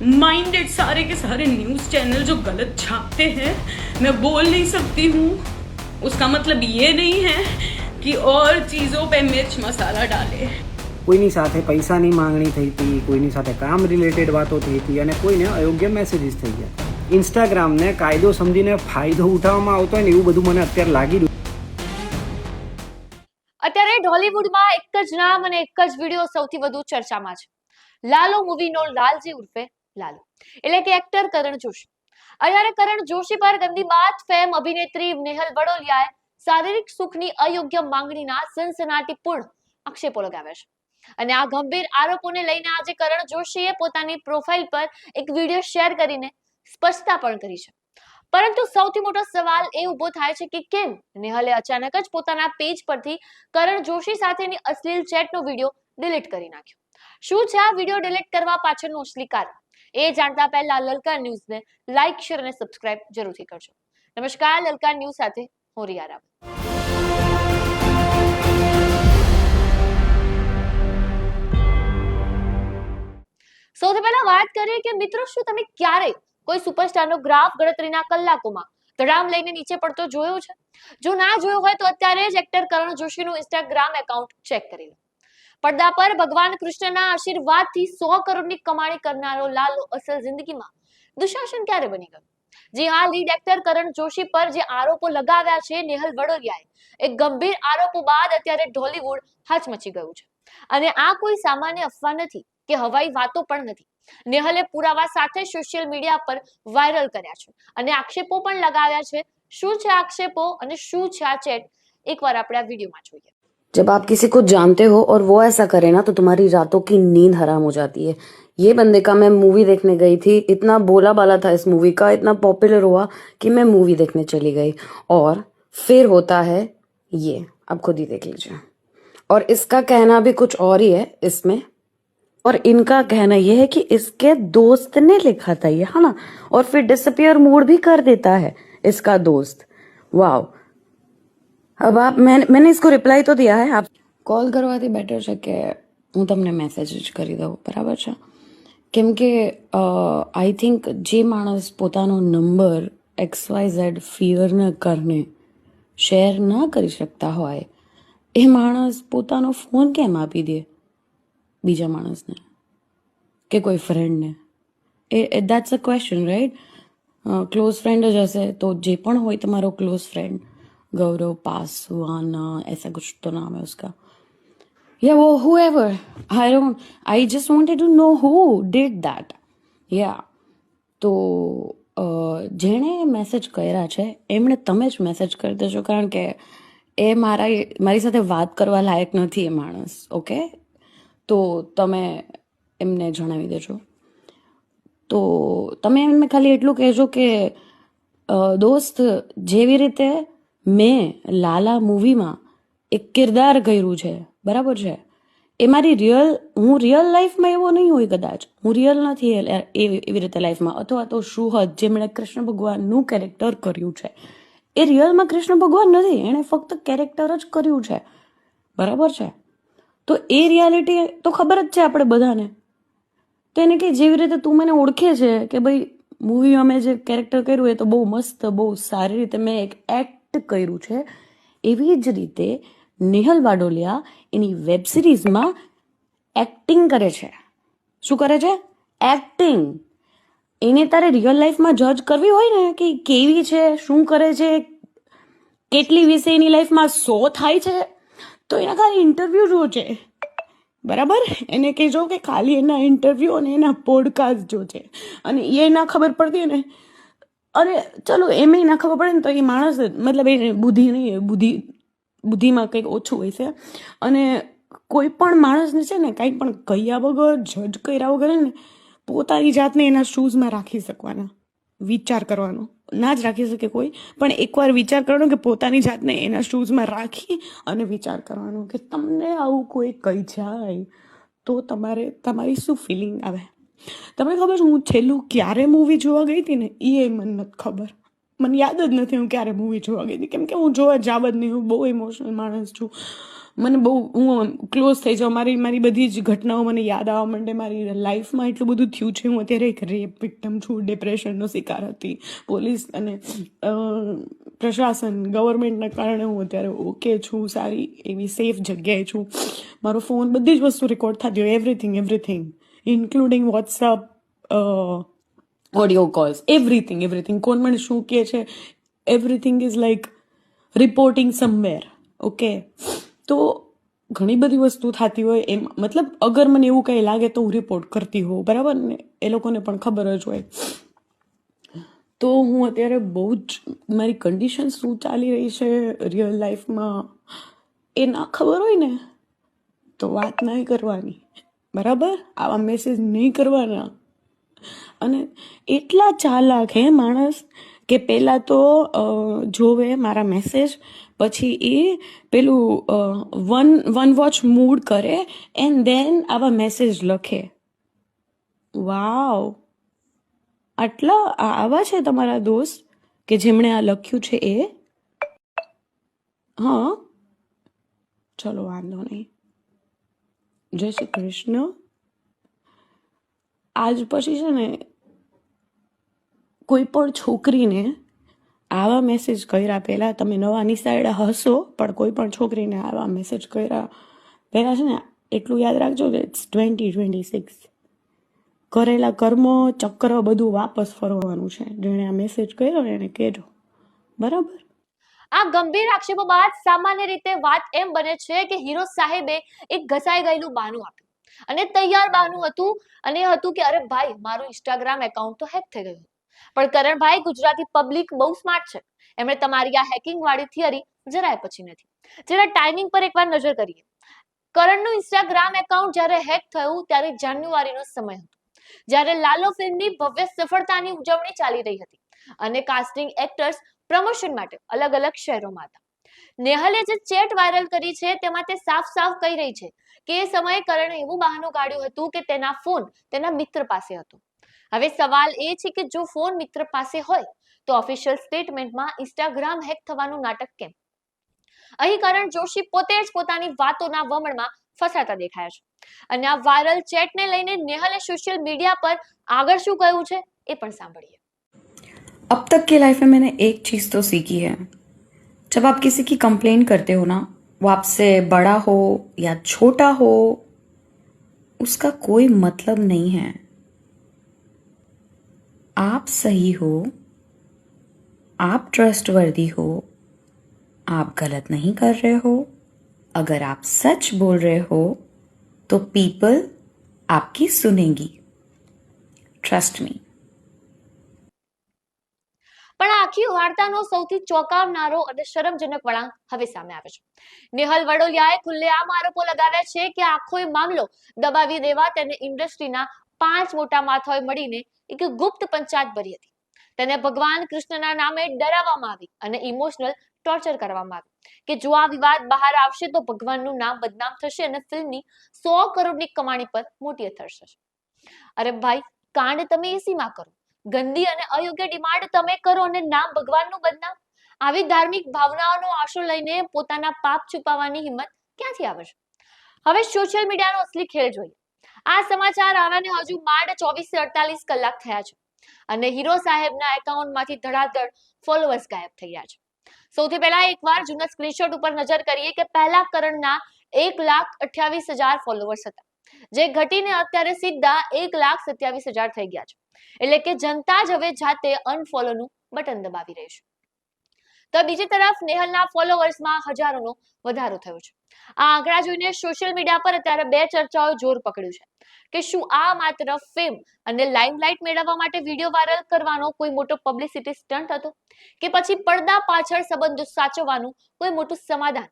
Minded सारे के सारे न्यूज़ चैनल जो गलत छापते हैं, मैं बोल नहीं सकती हूँ, उसका मतलब ये नहीं है कि और चीज़ों पे मिर्च मसाला डाले। કોઈની સાથે પૈસાની માંગણી થઈ હતી, કોઈની સાથે કામ રિલેટેડ વાતો થઈ હતી અને કોઈને અયોગ્ય મેસેજીસ થઈ ગયા. ઇન્સ્ટાગ્રામને કાયદો સમજીને ફાયદો ઉઠાવવામાં આવતો હોય ને એવું બધું મને અત્યારે લાગી રહ્યું. અત્યારે ઢોલીવુડમાં એક જ નામ અને એક જ વિડીયો સૌથી વધુ ચર્ચામાં છે. લાલો મૂવીનો લાલજી ઉર્ફે લાલુ એટલે કે એક્ટર કરણ જોશી. અત્યારે કરણ જોશી પર ગંદી બાત ફેમ અભિનેત્રી નેહલ વડોલિયાએ શારીરિક સુખની અયોગ્ય માંગણીના સનસનાટીપૂર્ણ આક્ષેપો લગાવ્યા છે. અને આ ગંભીર આરોપોને લઈને આજે કરણ જોશીએ પોતાની પ્રોફાઇલ પર એક વિડીયો શેર કરીને સ્પષ્ટતા પણ કરી છે. પરંતુ સૌથી મોટો સવાલ એ ઊભો થાય છે કે કેમ નેહલે અચાનક જ પોતાના પેજ પરથી કરણ જોશી સાથેની અશ્લીલ ચેટનો વિડીયો ડિલીટ કરી નાખ્યો. શું છે આ વિડીયો ડિલીટ કરવા પાછળનું અસલી કારણ? એ જાણતા પહેલા લલકાર ન્યૂઝને લાઈક, શેર અને સબસ્ક્રાઇબ જરૂરથી કરજો. નમસ્કાર, લલકાર ન્યૂઝ સાથે હું રિયા રાવલ. સૌથી પહેલા વાત કરીએ કે મિત્રો, શું તમે ક્યારે કોઈ સુપરસ્ટારનો ગ્રાફ ગણતરીના કલાકોમાં ધડામ લઈને નીચે પડતો જોયો છે? જો ના જોયો હોય તો અત્યારે જ એક્ટર કરણ જોશીનું ઇન્સ્ટાગ્રામ એકાઉન્ટ ચેક કરી લો. પડદા પર ભગવાન કૃષ્ણના આશીર્વાદથી 100 કરોડની કમાણી કરનારો લાલો અસલ જિંદગીમાં દુશાસન ક્યારે બની ગયો? જી હા, લીડ એક્ટર કરણ જોશી પર જે આરોપો લગાવ્યા છે નેહલ વડોલિયાએ, એક ગંભીર આરોપો બાદ અત્યારે ઢોલીવુડ હચમચી ગયું છે. અને આ કોઈ સામાન્ય અફવા નથી કે હવાઈ વાતો પણ નથી. નેહલે પુરાવા સાથે સોશિયલ મીડિયા પર વાયરલ કર્યા છે અને આક્ષેપો પણ લગાવ્યા છે. શું છે આક્ષેપો અને શું છે આ ચેટ, એકવાર આપણે આ વિડીયોમાં જોઈએ. जब आप किसी को जानते हो और वो ऐसा करे ना तो तुम्हारी रातों की नींद हराम हो जाती है. ये बंदे का मैं मूवी देखने गई थी, इतना बोला बाला था इस मूवी का, इतना पॉपुलर हुआ कि मैं मूवी देखने चली गई और फिर होता है ये. आप खुद ही देख लीजिए. और इसका कहना भी कुछ और ही है इसमें, और इनका कहना ये है कि इसके दोस्त ने लिखा था ये, है ना, और फिर डिसअपियर मूड भी कर देता है इसका दोस्त. वाह. अब आप मैंने इसको रिप्लाई तो दिया है. आप કોલ કરવાથી બેટર છે કે હું તમને મેસેજ જ કરી દઉં, બરાબર છે? કેમ કે આઈ થિંક જે માણસ પોતાનો નંબર XYZ ફિયરના કારણે શેર ના કરી શકતા હોય એ માણસ પોતાનો ફોન કેમ આપી દે બીજા માણસને કે કોઈ ફ્રેન્ડને? એ that's a question, right? Close friend જ હશે તો જે પણ હોય તમારો ક્લોઝ ફ્રેન્ડ, गौरव पासवाना ऐसा कुछ तो नाम है उसका, या वो whoever, I just wanted to know who did that. Yeah. તો જેણે મેસેજ કર્યા છે એમણે તમે જ મેસેજ કરી દેજો, કારણ કે એ મારી સાથે વાત કરવા લાયક નથી એ માણસ. ઓકે, તો તમે એમને જણાવી દેજો. તો તમે એમને ખાલી એટલું કહેજો કે દોસ્ત, જેવી રીતે મેં લાલા મૂવીમાં એક કિરદાર કર્યું છે, બરાબર છે, એ મારી હું રિયલ લાઈફમાં એવો નહીં હોય, કદાચ હું રિયલ નથી એવી રીતે લાઈફમાં. અથવા તો શુહદ જેમણે કૃષ્ણ ભગવાનનું કેરેક્ટર કર્યું છે એ રિયલમાં કૃષ્ણ ભગવાન નથી, એણે ફક્ત કેરેક્ટર જ કર્યું છે, બરાબર છે? તો એ રિયાલિટી તો ખબર જ છે આપણે બધાને. તો એને કે જેવી રીતે તું મને ઓળખે છે કે ભાઈ મૂવીમાં મેં જે કેરેક્ટર કર્યું એ તો બહુ મસ્ત, બહુ સારી રીતે મેં એક એક્ટ કર્યું છે, એવી જ રીતે નેહલ વાડોલિયા એની વેબ સિરીઝમાં એક્ટિંગ કરે છે. શું કરે છે? એક્ટિંગ. એને તારે રિયલ લાઈફમાં જજ કરવી હોય ને કે કેવી છે, શું કરે છે, કેટલી વિશે એની લાઈફમાં શો થાય છે, તો એના ખાલી ઇન્ટરવ્યુ જો છે, બરાબર? એને કહેજો કે ખાલી એના ઇન્ટરવ્યુ અને એના પોડકાસ્ટ જો છે. અને એ ના ખબર પડતી ને, અરે ચલો એમ ના ખબર પડે ને તો એ માણસ, મતલબ એને બુદ્ધિ નહીં, બુદ્ધિમાં કંઈક ઓછું હોય છે. અને કોઈ પણ માણસને છે ને કંઈ પણ કહ્યા વગર, જજ કર્યા વગર ને પોતાની જાતને એના શૂઝમાં રાખી શકવાના, વિચાર કરવાનો. ના જ રાખી શકે કોઈ, પણ એકવાર વિચાર કરવાનો કે પોતાની જાતને એના શૂઝમાં રાખી અને વિચાર કરવાનો કે તમને આવું કોઈ કહી જાય તો તમારી શું ફિલિંગ આવે. તમને ખબર છે હું છેલ્લું ક્યારે મૂવી જોવા ગઈ હતી ને એ મને નથી ખબર, મને યાદ જ નથી હું ક્યારે મૂવી જોવા ગઈ હતી. કેમ કે હું જોવા જાવ જ નહીં, હું બહુ ઇમોશનલ માણસ છું. મને બહુ હું ક્લોઝ થઈ જાઉં, મારી બધી જ ઘટનાઓ મને યાદ આવવા માંડે. મારી લાઈફમાં એટલું બધું થયું છે. હું અત્યારે એક રેપ વિક્ટિમ છું, ડિપ્રેશનનો શિકાર હતી. પોલીસ અને પ્રશાસન ગવર્મેન્ટના કારણે હું અત્યારે ઓકે છું, સારી એવી સેફ જગ્યાએ છું. મારો ફોન બધી જ વસ્તુ રેકોર્ડ થતી હોય, everything including WhatsApp, audio calls, everything. કોણ મને શું કહે છે, everything is like reporting somewhere. Okay, તો ઘણી બધી વસ્તુ થતી હોય એમ, મતલબ અગર મને એવું કંઈ લાગે તો હું રિપોર્ટ કરતી હોઉં, બરાબર ને? એ લોકોને પણ ખબર જ હોય. તો હું અત્યારે બહુ જ મારી કન્ડિશન શું ચાલી રહી છે રિયલ લાઈફમાં એ ના ખબર હોય ને તો વાત નહીં કરવાની, બરાબર? આવા મેસેજ નહીં કરવાના. અને એટલા ચાલાક હે માણસ કે પહેલાં તો જોવે મારા મેસેજ, પછી એ પેલું વન વોચ મૂડ કરે એન્ડ દેન આવા મેસેજ લખે. વાવ, આવા છે તમારા દોસ્ત કે જેમણે આ લખ્યું છે એ? હા, ચલો વાંધો નહીં. જય શ્રી કૃષ્ણ. આજ પછી છે ને કોઈ પણ છોકરીને આવા મેસેજ કર્યા પહેલાં, તમે નવા નિશાળા હશો પણ કોઈ પણ છોકરીને આવા મેસેજ કર્યા પહેલાં છે ને એટલું યાદ રાખજો કે ઇટ્સ 2026. કરેલા કર્મો ચક્ર બધું વાપસ ફરવાનું છે. જેણે આ મેસેજ કર્યો ને એને કહેજો, બરાબર? આ ગંભીર આક્ષેપો બાદ સામાન્ય રીતે વાત એમ બને છે કે હીરો સાહેબે એક ઘસાઈ ગયેલું બહાનું આપ્યું અને તૈયાર બહાનું હતું, અને એ હતું કે અરે ભાઈ, મારું ઇન્સ્ટાગ્રામ એકાઉન્ટ તો હેક થઈ ગયું. પણ કરણભાઈ, ગુજરાતી પબ્લિક બહુ સ્માર્ટ છે. એમણે તમારી આ હેકિંગ વાળી થિયરી જરાય પછી નથી. જરા ટાઈમિંગ પર એકવાર નજર કરીએ. કરણનું ઇન્સ્ટાગ્રામ એકાઉન્ટ જ્યારે હેક થયું ત્યારે જાન્યુઆરીનો સમય હતો, જ્યારે લાલો ફિલ્મની ભવ્ય સફળતાની ઉજવણી ચાલી રહી હતી અને કાસ્ટિંગ એક્ટર્સ પ્રમોશન માટે અલગ અલગ શહેરોમાં હતા. નેહલે જે ચેટ વાયરલ કરી છે તેમાં તે સાફ કહી રહી છે કે એ સમયે કરણે એવું બહાનું કાઢ્યું હતું કે તેના ફોન તેના મિત્ર પાસે હતો. હવે સવાલ એ છે કે જો ફોન મિત્ર પાસે હોય તો ઓફિશિયલ સ્ટેટમેન્ટમાં ઇન્સ્ટાગ્રામ હેક થવાનું નાટક કેમ? અહીં કરણ જોશી પોતે જ પોતાની વાતોના વમળમાં ફસાતા દેખાયા છે. અને આ વાયરલ ચેટને લઈને નેહલે સોશિયલ મીડિયા પર આગળ શું કહ્યું છે એ પણ સાંભળીએ. अब तक की लाइफ में मैंने एक चीज़ तो सीखी है, जब आप किसी की कंप्लेन करते हो ना, वो आपसे बड़ा हो या छोटा हो, उसका कोई मतलब नहीं है. आप सही हो, आप ट्रस्टवर्दी हो, आप गलत नहीं कर रहे हो, अगर आप सच बोल रहे हो तो पीपल आपकी सुनेंगी. Trust me. પણ આખી વાર્તાનો સૌથી ચોંકાવનારો અને શરમજનક વળાંક હવે સામે આવે છે. નેહલ વડોલિયાએ ખુલ્લેઆમ આરોપો લગાવ્યા છે કે આખો મામલો દબાવી દેવા તેને ઇન્ડસ્ટ્રીના 5 મોટા માથાઓએ મળીને એક ગુપ્ત પંચાયત ભરી હતી. તેને ભગવાન કૃષ્ણના નામે ડરાવવામાં આવી અને ઇમોશનલ ટોર્ચર કરવામાં આવી કે જો આ વિવાદ બહાર આવશે તો ભગવાનનું નામ બદનામ થશે અને ફિલ્મની 100 કરોડની કમાણી પર મોટી અસર થશે. અરે ભાઈ, કાંડ તમે એસીમાં કરો, ગંદી અને અયોગ્ય ડિમાન્ડ તમે કરો અને નામ ભગવાનનું બદનામ. આવી ધાર્મિક ભાવનાઓનો આશરો લઈને પોતાના પાપ છુપાવવાની હિંમત ક્યાંથી આવે છે? હવે સોશિયલ મીડિયાનો અસલી ખેલ જોઈએ. આ સમાચાર આવ્યાને હજુ માંડ 24 થી 48 કલાક થયા છે અને હીરો સાહેબના એકાઉન્ટમાંથી ધડાધડ ફોલોઅર્સ ગાયબ થઈ ગયા છે. સૌથી પહેલા એકવાર જૂના સ્ક્રીનશોટ ઉપર નજર કરીએ કે પહેલા કરણના 1,28,000 ફોલોઅર્સ હતા, જે ઘટીને અત્યારે સીધા 1,27,000 થઈ ગયા છે. એટલે કે જનતા જ હવે જાતે અનફોલોનું બટન દબાવી રહી છે. તો બીજી તરફ નેહલના ફોલોઅર્સમાં હજારોનો વધારો થયો છે. આ આંકડા જોઈને સોશિયલ મીડિયા પર અત્યારે બે ચર્ચાઓ જોર પકડ્યું છે કે શું આ માત્ર ફેમ અને લાઇમલાઇટ મેળવવા માટે વિડીયો વાયરલ કરવાનો કોઈ મોટો પબ્લિસિટી સ્ટન્ટ હતો કે પછી પડદા પાછળ સંબંધો સાચવવાનું કોઈ મોટું સમાધાન,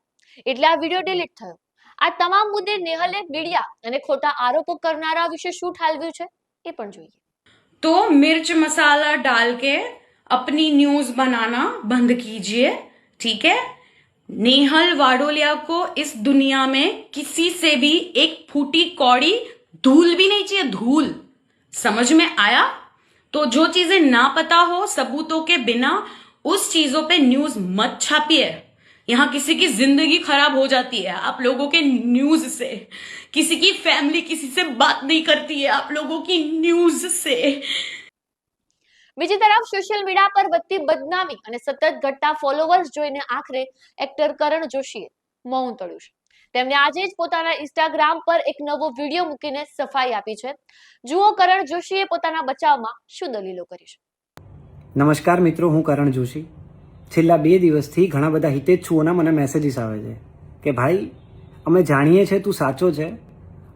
એટલે આ વિડીયો ડિલીટ થયો. આ તમામ મુદ્દે નેહલે મીડિયા અને ખોટા આરોપો કરનારા વિશે શું ઠાલવ્યું છે એ પણ જોઈએ. तो मिर्च मसाला डाल के अपनी न्यूज बनाना बंद कीजिए, ठीक है? नेहल वाडोलिया को इस दुनिया में किसी से भी एक फूटी कौड़ी धूल भी नहीं चाहिए, धूल. समझ में आया? तो जो चीजें ना पता हो सबूतों के बिना उस चीजों पे न्यूज मत छापिए. यहाँ किसी की जिंदगी खराब हो जाती है आप लोगों के न्यूज से, किसी की फैमिली किसी से बात नहीं करती है आप लोगों की न्यूज से। બીજી તરફ સોશિયલ મીડિયા પર વધતી બદનામી અને સતત ઘટતા ફોલોવર્સ જોઈને આખરે એક્ટર કરણ જોશીએ મૌન તોડ્યું છે. તેમણે આજે જ પોતાના ઇન્સ્ટાગ્રામ પર એક નવો વિડીયો મૂકીને સફાઈ આપી છે. જુઓ કરણ જોશીએ પોતાના બચાવમાં શું દલીલો કરી છે. નમસ્કાર મિત્રો, હું કરણ જોશી. છેલ્લા 2 દિવસથી ઘણા બધા હિતેચ્છુઓના મને મેસેજીસ આવે છે કે ભાઈ અમે જાણીએ છીએ તું સાચો છે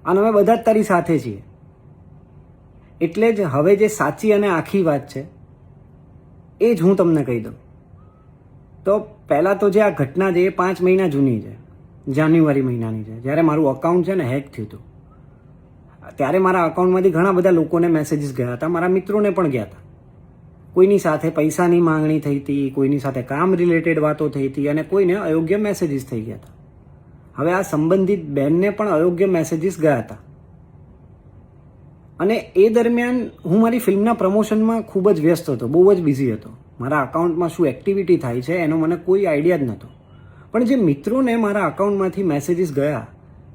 અને અમે બધા જ તારી સાથે છીએ. એટલે જ હવે જે સાચી અને આખી વાત છે એ જ હું તમને કહી દઉં. તો પહેલાં તો જે આ ઘટના છે એ 5 મહિના જૂની છે, જાન્યુઆરી મહિનાની છે, જ્યારે મારું અકાઉન્ટ છે ને હેક થયું હતું. ત્યારે મારા અકાઉન્ટમાંથી ઘણા બધા લોકોને મેસેજીસ ગયા હતા, મારા મિત્રોને પણ ગયા હતા. કોઈની સાથે પૈસાની માંગણી થઈ હતી, કોઈની સાથે કામ રિલેટેડ વાતો થઈ હતી અને કોઈને અયોગ્ય મેસેજીસ થઈ ગયા હતા. હવે આ સંબંધિત બેનને પણ અયોગ્ય મેસેજીસ ગયા હતા અને એ દરમિયાન હું મારી ફિલ્મના પ્રમોશનમાં ખૂબ જ વ્યસ્ત હતો, બહુ જ બિઝી હતો. મારા અકાઉન્ટમાં શું એક્ટિવિટી થાય છે એનો મને કોઈ આઈડિયા જ નહોતો. પણ જે મિત્રોને મારા અકાઉન્ટમાંથી મેસેજીસ ગયા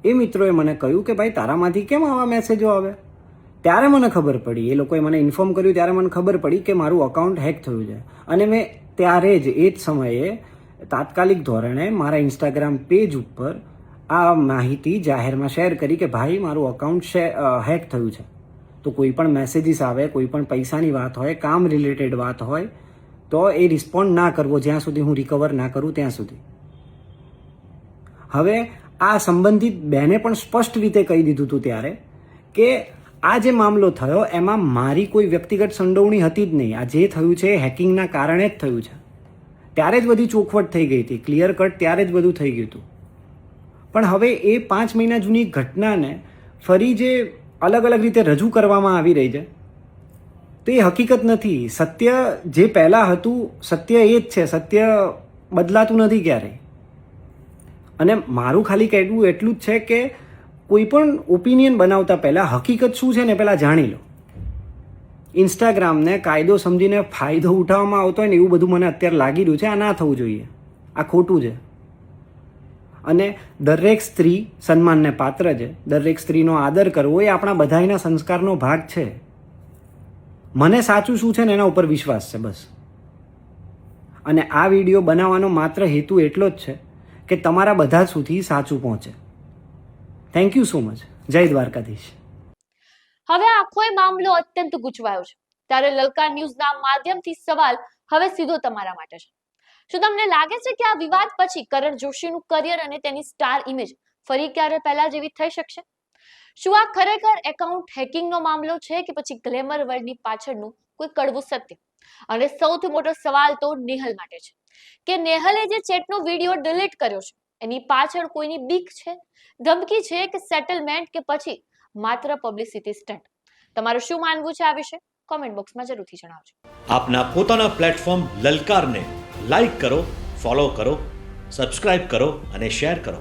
એ મિત્રોએ મને કહ્યું કે ભાઈ તારામાંથી કેમ આવા મેસેજો આવે. ત્યારે મને ખબર પડી, એ લોકોએ મને ઇન્ફોર્મ કર્યું ત્યારે મને ખબર પડી કે મારું અકાઉન્ટ હેક થયું છે. અને મેં ત્યારે જ એ જ સમયે તાત્કાલિક ધોરણે મારા ઇન્સ્ટાગ્રામ પેજ ઉપર આ માહિતી જાહેરમાં શેર કરી કે ભાઈ મારું અકાઉન્ટ હેક થયું છે. તો કોઈ પણ મેસેજીસ આવે, કોઈ પણ પૈસાની વાત હોય, કામ રિલેટેડ વાત હોય તો એ રિસ્પોન્ડ ના કરવો જ્યાં સુધી હું રિકવર ના કરું ત્યાં સુધી. હવે આ સંબંધિત બેને પણ સ્પષ્ટ રીતે કહી દીધું હતું ત્યારે કે આ જે મામલો થયો એમાં મારી કોઈ વ્યક્તિગત સંડોવણી હતી જ નહીં. આ જે થયું છે એ હેકિંગના કારણે જ થયું છે. ત્યારે જ બધી ચોખવટ થઈ ગઈ હતી, ક્લિયર કટ ત્યારે જ બધું થઈ ગયું હતું. પણ હવે એ 5 મહિના જૂની ઘટનાને ફરી જે અલગ અલગ રીતે રજૂ કરવામાં આવી રહી છે તો એ હકીકત નથી. સત્ય જે પહેલાં હતું સત્ય એ જ છે, સત્ય બદલાતું નથી ક્યારેય. અને મારું ખાલી કહેવું એટલું જ છે કે કોઈ પણ ઓપિનિયન બનાવતા પહેલાં હકીકત શું છે ને પહેલાં જાણી લો. ઇન્સ્ટાગ્રામને કાયદો સમજીને ફાયદો ઉઠાવવામાં આવતો હોય ને એવું બધું મને અત્યારે લાગી રહ્યું છે. આ ના થવું જોઈએ, આ ખોટું છે. અને દરેક સ્ત્રી સન્માનને પાત્ર છે, દરેક સ્ત્રીનો આદર કરવો એ આપણા બધાના સંસ્કારનો ભાગ છે. મને સાચું શું છે ને એના ઉપર વિશ્વાસ છે બસ. અને આ વિડીયો બનાવવાનો માત્ર હેતુ એટલો જ છે કે તમારા બધા સુધી સાચું પહોંચે. Thank you so much. જય દ્વારકાધીશ. હવે આખો મામલો અત્યંત ગૂંચવાયો છે. ત્યારે લલકાર ન્યૂઝના માધ્યમથી સવાલ હવે સીધો તમારા માટે છે. શું તમને લાગે છે કે આ વિવાદ પછી કરણ જોશીનું કરિયર અને તેની સ્ટાર ઇમેજ ફરી ક્યારે પહેલા જેવી થઈ શકશે? શું આ ખરેખર એકાઉન્ટ હેકિંગનો મામલો છે કે પછી ગ્લેમર વર્લ્ડની પાછળનું કોઈ કડવું સત્ય? અને સૌથી મોટો સવાલ તો નેહલ માટે છે કે નેહલે જે ચેટનો વિડીયો ડિલીટ કર્યો છે એની પાછળ કોઈની બીક છે, ધમકી છે કે સેટલમેન્ટ કે પછી માત્ર પબ્લિસિટી સ્ટન્ટ? તમારું શું માનવું છે આ વિશે? કોમેન્ટ બોક્સમાં જરૂરથી જણાવજો. આપના પોતાના પ્લેટફોર્મ લલકારને લાઈક કરો, ફોલો કરો, સબસ્ક્રાઇબ કરો અને શેર કરો.